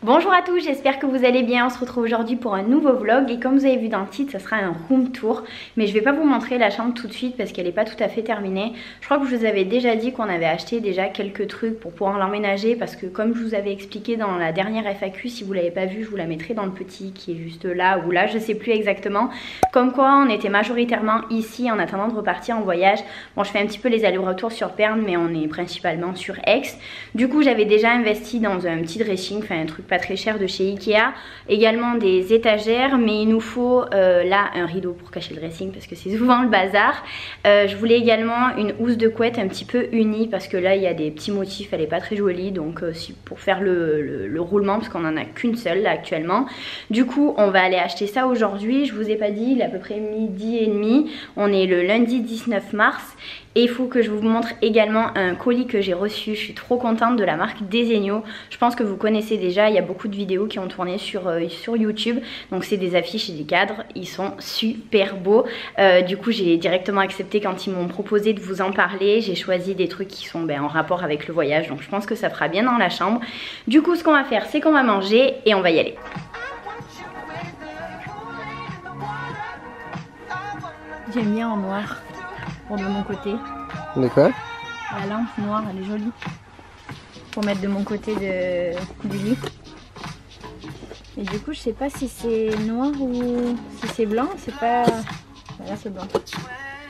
Bonjour à tous, j'espère que vous allez bien. On se retrouve aujourd'hui pour un nouveau vlog et comme vous avez vu dans le titre, ça sera un room tour. Mais je vais pas vous montrer la chambre tout de suite parce qu'elle n'est pas tout à fait terminée. Je crois que je vous avais déjà dit qu'on avait acheté déjà quelques trucs pour pouvoir l'emménager parce que comme je vous avais expliqué dans la dernière FAQ, si vous l'avez pas vu, je vous la mettrai dans le petit qui est juste là ou là, je sais plus exactement. Comme quoi on était majoritairement ici en attendant de repartir en voyage. Bon, je fais un petit peu les allers-retours sur Pernes mais on est principalement sur Aix. Du coup j'avais déjà investi dans un petit dressing, enfin un truc pas très cher de chez Ikea, également des étagères, mais il nous faut là un rideau pour cacher le dressing parce que c'est souvent le bazar. Je voulais également une housse de couette un petit peu unie parce que là il y a des petits motifs, elle est pas très jolie, donc pour faire le roulement parce qu'on en a qu'une seule là actuellement. Du coup on va aller acheter ça aujourd'hui. Je vous ai pas dit, il est à peu près midi et demi, on est le lundi 19 mars. Et il faut que je vous montre également un colis que j'ai reçu. Je suis trop contente, de la marque Desenio. Je pense que vous connaissez déjà, il y a beaucoup de vidéos qui ont tourné sur YouTube. Donc c'est des affiches et des cadres, ils sont super beaux. Du coup j'ai directement accepté quand ils m'ont proposé de vous en parler. J'ai choisi des trucs qui sont en rapport avec le voyage. Donc je pense que ça fera bien dans la chambre. Du coup ce qu'on va faire, c'est qu'on va manger et on va y aller. J'aime bien en noir. Pour de mon côté. De quoi? La lampe noire, elle est jolie. Pour mettre de mon côté du lit. Et du coup, je sais pas si c'est noir ou si c'est blanc. C'est pas. Là, c'est blanc.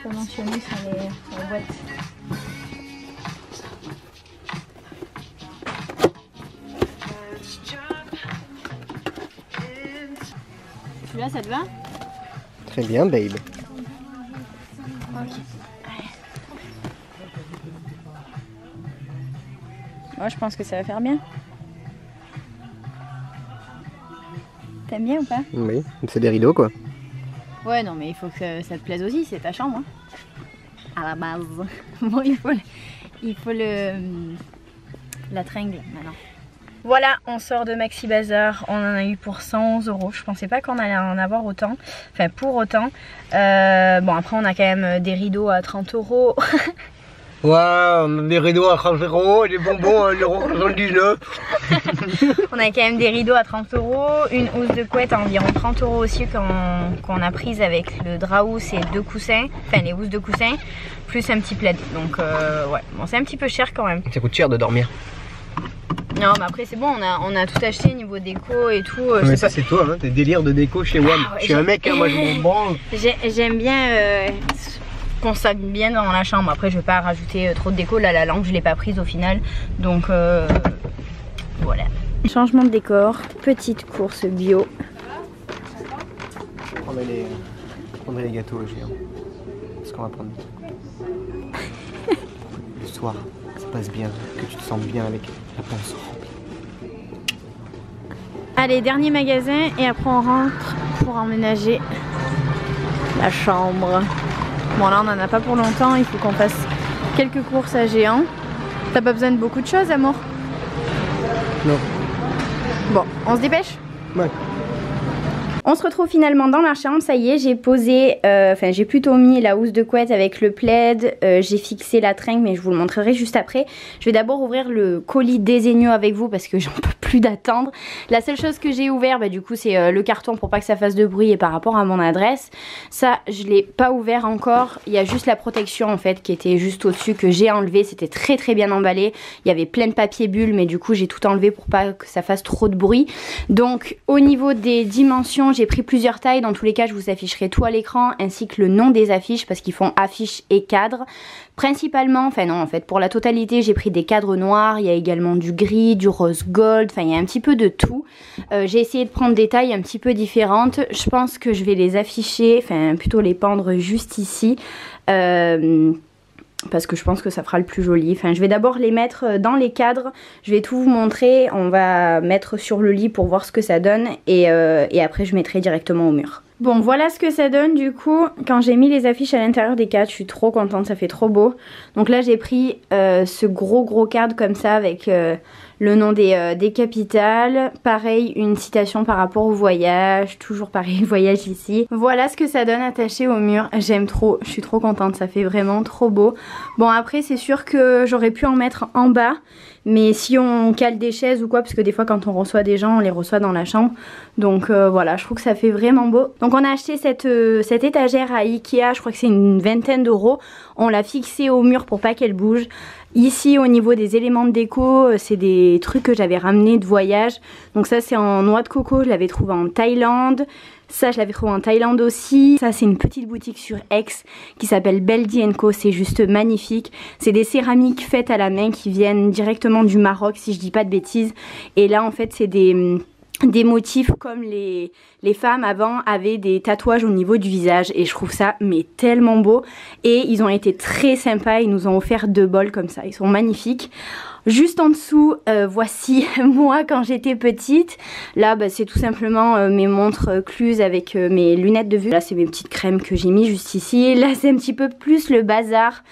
Pas mentionné sur la boîte. Celui-là, ça te va? Très bien, babe. Ok. Moi je pense que ça va faire bien. T'aimes bien ou pas? Oui, c'est des rideaux quoi. Ouais non mais il faut que ça te plaise aussi, c'est ta chambre hein. À la base. Bon il faut la tringle maintenant. Voilà, on sort de Maxi Bazar, on en a eu pour 111 €. Je pensais pas qu'on allait en avoir autant, enfin pour autant. Bon après on a quand même des rideaux à 30 €. Waouh, des rideaux à 30 € et des bonbons à 1,79 €. On a quand même des rideaux à 30 €, une housse de couette à environ 30 € aussi qu'on a prise avec le drap housse et deux coussins, enfin les housses de coussins, plus un petit plaid. Donc ouais, bon c'est un petit peu cher quand même. Ça coûte cher de dormir. Non mais après c'est bon, on a tout acheté niveau déco et tout. Mais ça c'est toi, hein, tes délires de déco chez WAM. Ah ouais, je suis un mec, hein, moi je m'en branle. J'aime bien qu'on s'aille bien dans la chambre. Après je vais pas rajouter trop de déco, là la lampe je l'ai pas prise au final. Donc voilà. Changement de décor, petite course bio. Je prendrai les gâteaux géants. Parce qu'on va prendre le soir, que ça passe bien, que tu te sens bien avec la panse remplie. Allez, dernier magasin et après on rentre pour emménager la chambre. Bon là on en a pas pour longtemps, il faut qu'on fasse quelques courses à géant. T'as pas besoin de beaucoup de choses amour? Non. Bon, on se dépêche? Ouais. On se retrouve finalement dans la chambre, ça y est, j'ai posé, enfin j'ai plutôt mis la housse de couette avec le plaid, j'ai fixé la tringle mais je vous le montrerai juste après. Je vais d'abord ouvrir le colis Desenio avec vous parce que j'en peux plus d'attendre. La seule chose que j'ai ouvert, du coup c'est le carton pour pas que ça fasse de bruit et par rapport à mon adresse. Ça je l'ai pas ouvert encore, il y a juste la protection en fait qui était juste au dessus que j'ai enlevé, c'était très bien emballé. Il y avait plein de papier bulle mais du coup j'ai tout enlevé pour pas que ça fasse trop de bruit. Donc au niveau des dimensions, j'ai pris plusieurs tailles, dans tous les cas je vous afficherai tout à l'écran ainsi que le nom des affiches parce qu'ils font affiches et cadres. Principalement, enfin non en fait pour la totalité j'ai pris des cadres noirs, il y a également du gris, du rose gold, enfin il y a un petit peu de tout. J'ai essayé de prendre des tailles un petit peu différentes, je pense que je vais les afficher, enfin plutôt les pendre juste ici. Parce que je pense que ça fera le plus joli. Enfin, je vais d'abord les mettre dans les cadres. Je vais tout vous montrer. On va mettre sur le lit pour voir ce que ça donne. Et après, je mettrai directement au mur. Bon, voilà ce que ça donne du coup. Quand j'ai mis les affiches à l'intérieur des cadres, je suis trop contente. Ça fait trop beau. Donc là, j'ai pris ce gros cadre comme ça avec le nom des capitales. Pareil, une citation par rapport au voyage, toujours pareil, voyage ici. Voilà ce que ça donne attaché au mur. J'aime trop, je suis trop contente, ça fait vraiment trop beau. Bon après c'est sûr que j'aurais pu en mettre en bas, mais si on cale des chaises ou quoi, parce que des fois quand on reçoit des gens, on les reçoit dans la chambre. Donc voilà, je trouve que ça fait vraiment beau. Donc on a acheté cette étagère à Ikea, je crois que c'est une vingtaine d'euros. On l'a fixée au mur pour pas qu'elle bouge. Ici au niveau des éléments de déco, c'est des trucs que j'avais ramenés de voyage. Donc ça c'est en noix de coco, je l'avais trouvé en Thaïlande. Ça je l'avais trouvé en Thaïlande aussi. Ça c'est une petite boutique sur Aix qui s'appelle Beldi & Co, c'est juste magnifique. C'est des céramiques faites à la main qui viennent directement du Maroc si je dis pas de bêtises. Et là en fait c'est des motifs comme les femmes avant avaient des tatouages au niveau du visage, et je trouve ça mais tellement beau. Et ils ont été très sympas, ils nous ont offert 2 bols comme ça, ils sont magnifiques. Juste en dessous, voici moi quand j'étais petite. Là, bah, c'est tout simplement mes montres Cluse avec mes lunettes de vue. Là, c'est mes petites crèmes que j'ai mis juste ici. Là, c'est un petit peu plus le bazar.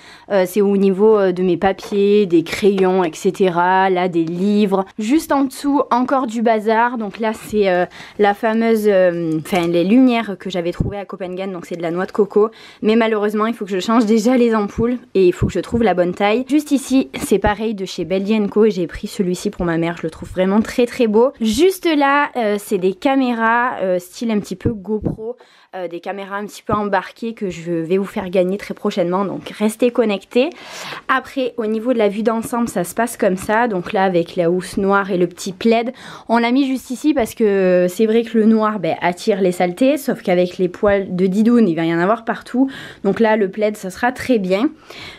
C'est au niveau de mes papiers, des crayons, etc. Là, des livres. Juste en dessous, encore du bazar. Donc là, c'est la fameuse... Enfin, les lumières que j'avais trouvées à Copenhague. Donc c'est de la noix de coco. Mais malheureusement, il faut que je change déjà les ampoules. Et il faut que je trouve la bonne taille. Juste ici, c'est pareil de chez Beldi & Co, et j'ai pris celui-ci pour ma mère, je le trouve vraiment très très beau. Juste là, c'est des caméras style un petit peu GoPro, des caméras un petit peu embarquées que je vais vous faire gagner très prochainement, donc restez connectés. Après, au niveau de la vue d'ensemble, ça se passe comme ça. Donc là, avec la housse noire et le petit plaid, on l'a mis juste ici parce que c'est vrai que le noir attire les saletés, sauf qu'avec les poils de Didoun, il va y en avoir partout. Donc là, le plaid, ça sera très bien.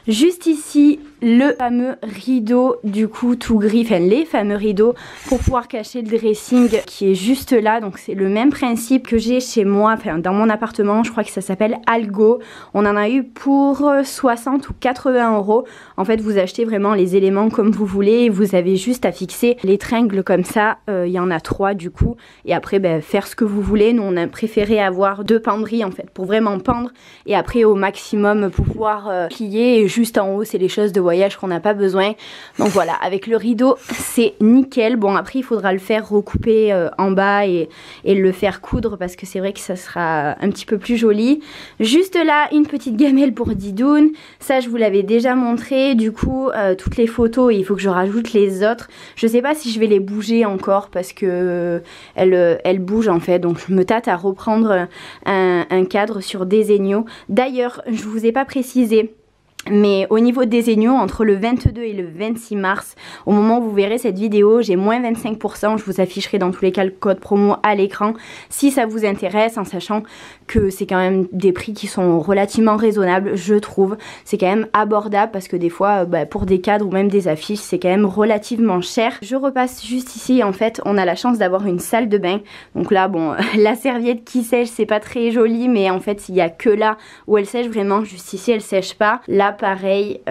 Juste ici, le fameux rideau du coup tout gris, enfin les fameux rideaux pour pouvoir cacher le dressing qui est juste là. Donc c'est le même principe que j'ai chez moi, enfin dans mon appartement, je crois que ça s'appelle Algo. On en a eu pour 60 ou 80 euros. En fait vous achetez vraiment les éléments comme vous voulez et vous avez juste à fixer les tringles comme ça. Il y en a 3 du coup, et après faire ce que vous voulez. Nous on a préféré avoir 2 penderies en fait pour vraiment pendre, et après au maximum pour pouvoir plier, et juste en haut c'est les choses de voyage qu'on n'a pas besoin. Donc voilà, avec le rideau c'est nickel. Bon après il faudra le faire recouper en bas et le faire coudre parce que c'est vrai que ça sera un petit peu plus joli. Juste là une petite gamelle pour Didoun, ça je vous l'avais déjà montré. Du coup toutes les photos, il faut que je rajoute les autres. Je sais pas si je vais les bouger encore parce que elles bougent en fait, donc je me tâte à reprendre un cadre sur Desenio. D'ailleurs je vous ai pas précisé, mais au niveau des Desenio, entre le 22 et le 26 mars, au moment où vous verrez cette vidéo, j'ai moins 25%. Je vous afficherai dans tous les cas le code promo à l'écran si ça vous intéresse, en sachant que c'est quand même des prix qui sont relativement raisonnables, je trouve. C'est quand même abordable parce que des fois, pour des cadres ou même des affiches, c'est quand même relativement cher. Je repasse juste ici, en fait, on a la chance d'avoir une salle de bain. Donc là, bon, la serviette qui sèche, c'est pas très joli, mais en fait, il y a que là où elle sèche vraiment. Juste ici, elle sèche pas. Là, pareil,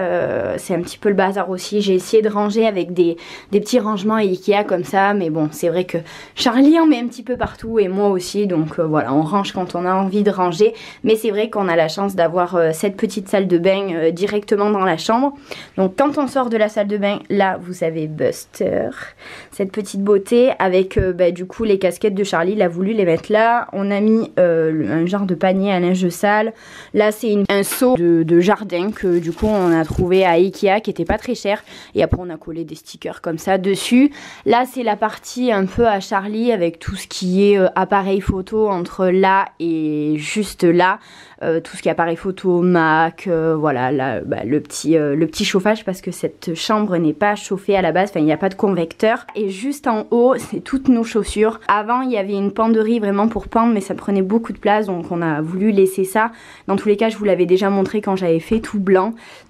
c'est un petit peu le bazar aussi. J'ai essayé de ranger avec des petits rangements Ikea comme ça, mais bon, c'est vrai que Charlie en met un petit peu partout et moi aussi, donc voilà, on range quand on a envie de ranger. Mais c'est vrai qu'on a la chance d'avoir cette petite salle de bain directement dans la chambre. Donc quand on sort de la salle de bain, là vous avez Buster, cette petite beauté avec du coup les casquettes de Charlie. Il a voulu les mettre là. On a mis un genre de panier à linge sale. Là c'est un seau de jardin que du coup on a trouvé à Ikea qui était pas très cher, et après on a collé des stickers comme ça dessus. Là c'est la partie un peu à Charlie avec tout ce qui est appareil photo entre là et juste là, tout ce qui est appareil photo, Mac, voilà là, le petit chauffage parce que cette chambre n'est pas chauffée à la base, enfin il n'y a pas de convecteur. Et juste en haut c'est toutes nos chaussures. Avant il y avait une penderie vraiment pour pendre, mais ça prenait beaucoup de place, donc on a voulu laisser ça. Dans tous les cas je vous l'avais déjà montré quand j'avais fait tout blanc.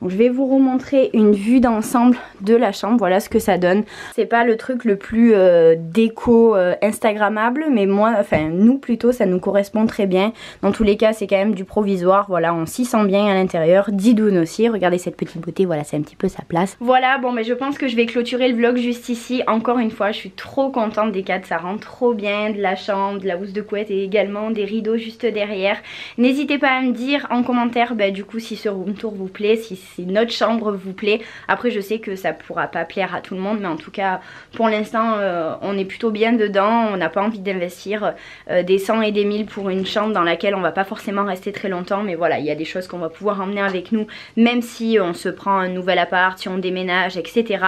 Donc je vais vous remontrer une vue d'ensemble de la chambre, voilà ce que ça donne. C'est pas le truc le plus déco instagrammable, mais moi, enfin nous plutôt, ça nous correspond très bien. Dans tous les cas c'est quand même du provisoire. Voilà, on s'y sent bien à l'intérieur. Didoune aussi, regardez cette petite beauté, voilà, c'est un petit peu sa place. Voilà, bon mais je pense que je vais clôturer le vlog juste ici. Encore une fois, je suis trop contente des cadres, ça rend trop bien, de la chambre, de la housse de couette et également des rideaux juste derrière. N'hésitez pas à me dire en commentaire du coup si ce room tour vous plaît, si notre chambre vous plaît. Après je sais que ça pourra pas plaire à tout le monde, mais en tout cas pour l'instant on est plutôt bien dedans. On n'a pas envie d'investir des 100 et des 1000 pour une chambre dans laquelle on va pas forcément rester très longtemps, mais voilà, il y a des choses qu'on va pouvoir emmener avec nous même si on se prend un nouvel appart, si on déménage, etc.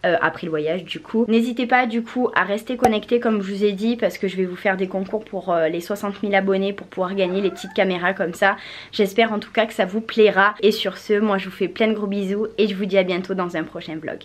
Après le voyage du coup. N'hésitez pas du coup à rester connecté comme je vous ai dit, parce que je vais vous faire des concours pour les 60 000 abonnés pour pouvoir gagner les petites caméras comme ça. J'espère en tout cas que ça vous plaira, et sur ce moi je vous fais plein de gros bisous et je vous dis à bientôt dans un prochain vlog.